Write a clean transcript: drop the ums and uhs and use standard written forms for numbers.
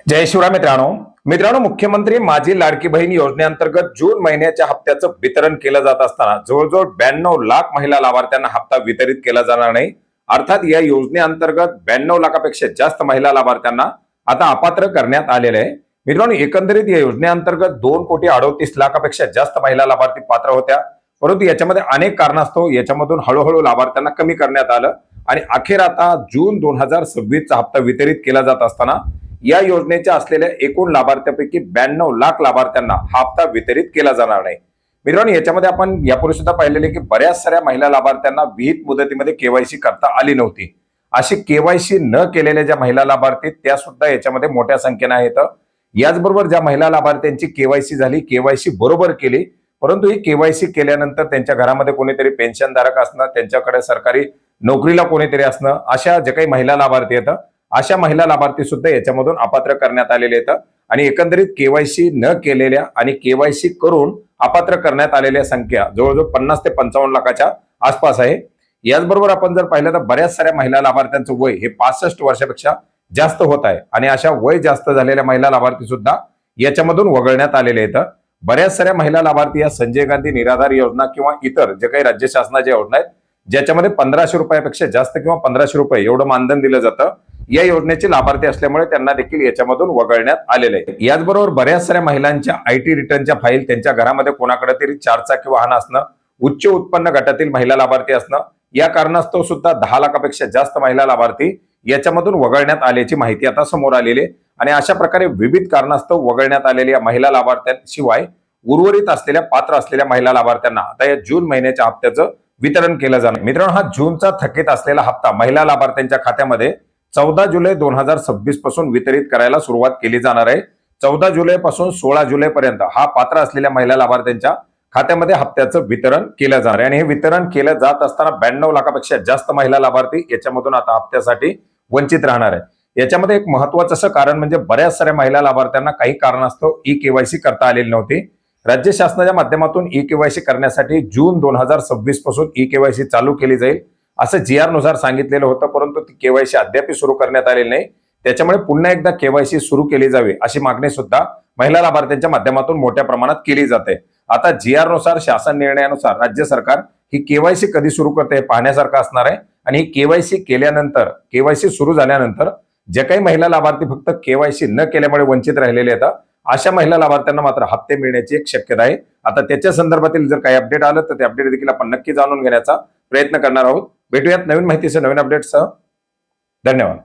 जय शिवराय मित्रांनो मुख्यमंत्री माझी लाडकी बहीण योजनेअंतर्गत जून महिन्याच्या हप्त्याचं वितरण केलं जात असताना जवळजवळ 92 लाख महिला लाभार्थ्यांना हप्ता वितरित केला जाणार नाही। अर्थात या योजनेअंतर्गत 92 लाखापेक्षा जास्त महिला लाभार्थ्यांना आता अपात्र करण्यात आलेले आहे। मित्रांनो, एकंदरीत या योजनेअंतर्गत 2,38,00,000पेक्षा जास्त महिला लाभार्थी पात्र होत्या, परंतु याच्यामध्ये अनेक कारणास्तव याच्यामधून हळूहळू लाभार्थ्यांना कमी करण्यात आलं आणि अखेर आता जून 2026चा हप्ता वितरित केला जात असताना या योजनेच्या असलेल्या एकूण लाभार्थ्यांपैकी 92 लाख लाभार्थ्यांना हा हप्ता वितरित केला जाणार नाही। मित्रांनो, याच्यामध्ये आपण यापूर्वी सुद्धा पाहिलेले की बऱ्याच साऱ्या महिला लाभार्थ्यांना विहित मुदतीमध्ये केवायसी करता आली नव्हती। अशी केवायसी न केलेल्या ज्या महिला लाभार्थी त्या सुद्धा याच्यामध्ये मोठ्या संख्येने आहेत। याचबरोबर ज्या महिला लाभार्थ्यांची केवायसी झाली, केवायसी बरोबर केली, परंतु ही केवायसी केल्यानंतर त्यांच्या घरामध्ये कोणीतरी पेन्शनधारक असणं, त्यांच्याकडे सरकारी नोकरीला कोणीतरी असणं, अशा जे काही महिला लाभार्थी आहेत अशा महिला लाभार्थी सुद्धा याच्यामधून अपात्र करण्यात आलेले आहेत आणि एकंदरीत केवायसी न केलेल्या आणि केवायसी करून अपात्र करण्यात आलेल्या संख्या जवळजवळ 50 ते 55 लाखाच्या आसपास आहे। याचबरोबर आपण जर पाहिलं तर बऱ्याच साऱ्या महिला लाभार्थ्यांचं वय हे 65 वर्षापेक्षा जास्त होत आहे आणि अशा वय जास्त झालेल्या महिला लाभार्थी सुद्धा याच्यामधून वगळण्यात आलेले आहेत। बऱ्याच साऱ्या महिला लाभार्थी या संजय गांधी निराधार योजना किंवा इतर जे काही राज्य शासनाच्या योजना आहेत ज्याच्यामध्ये 1500 रुपयापेक्षा जास्त किंवा 1500 रुपये एवढं मानधन दिलं जातं, या योजनेचे लाभार्थी असल्यामुळे त्यांना देखील याच्यामधून वगळण्यात आलेले आहे। याचबरोबर बऱ्याच साऱ्या महिलांच्या आयटी रिटर्नच्या फाईल त्यांच्या घरामध्ये कोणाकडे तरी 4 चाकी वाहन असणं, उच्च उत्पन्न गटातील महिला लाभार्थी असणं, या कारणास्तव सुद्धा 10 लाखापेक्षा जास्त महिला लाभार्थी याच्यामधून वगळण्यात आल्याची माहिती आता समोर आलेली आहे आणि अशा प्रकारे विविध कारणास्तव वगळण्यात आलेल्या महिला लाभार्थ्यांशिवाय उर्वरित असलेल्या पात्र असलेल्या महिला लाभार्थ्यांना आता या जून महिन्याच्या हप्त्याचं वितरण केलं जाणार। मित्रांनो, हा जूनचा थकीत असलेला हप्ता महिला लाभार्थ्यांच्या खात्यामध्ये 14 जुलै 2026 पासून वितरित करायला सुरुवात केली जाणार आहे। 14 जुलै पासून 16 जुलै पर्यंत हा पात्र असलेल्या महिला लाभार्थ्यांच्या खात्यामध्ये हप्त्याचं वितरण केलं जाणार आहे आणि हे वितरण केलं जात असताना 92 लाखापेक्षा जास्त महिला लाभार्थी याच्यामधून आता हप्त्यासाठी वंचित राहणार आहे। याच्यामध्ये एक महत्त्वाचं असं कारण म्हणजे बऱ्याच साऱ्या महिला लाभार्थ्यांना काही कारणास्तव ई केवायसी करता आलेली नव्हती। राज्य शासनाच्या माध्यमातून ई केवायसी करण्यासाठी जून 2026 पासून ई केवायसी चालू केली जाईल असं GR नुसार सांगितलेलं होतं, परंतु ती केवायसी अद्याप सुरू करण्यात आलेली नाही। त्याच्यामुळे पुन्हा एकदा केवायसी सुरू केली जावी अशी मागणी सुद्धा महिला लाभार्थ्यांच्या माध्यमातून मोठ्या प्रमाणात केली जाते। आता GR नुसार शासन निर्णयानुसार राज्य सरकार ही केवायसी कधी सुरू करते हे पाहण्यासारखं असणार आहे आणि ही केवायसी केल्यानंतर, केवायसी सुरू झाल्यानंतर जे काही महिला लाभार्थी फक्त केवायसी न केल्यामुळे वंचित राहिलेले आहेत अशा महिला लाभार्थ्यांना मात्र हप्ते मिळण्याची एक शक्यता आहे। आता त्याच्या संदर्भातील जर काही अपडेट आलं तर ते अपडेट देखील आपण नक्की जाणून घेण्याचा प्रयत्न करणार आहोत। भेटूयात नवीन माहितीसह, नवीन अपडेट्ससह। धन्यवाद।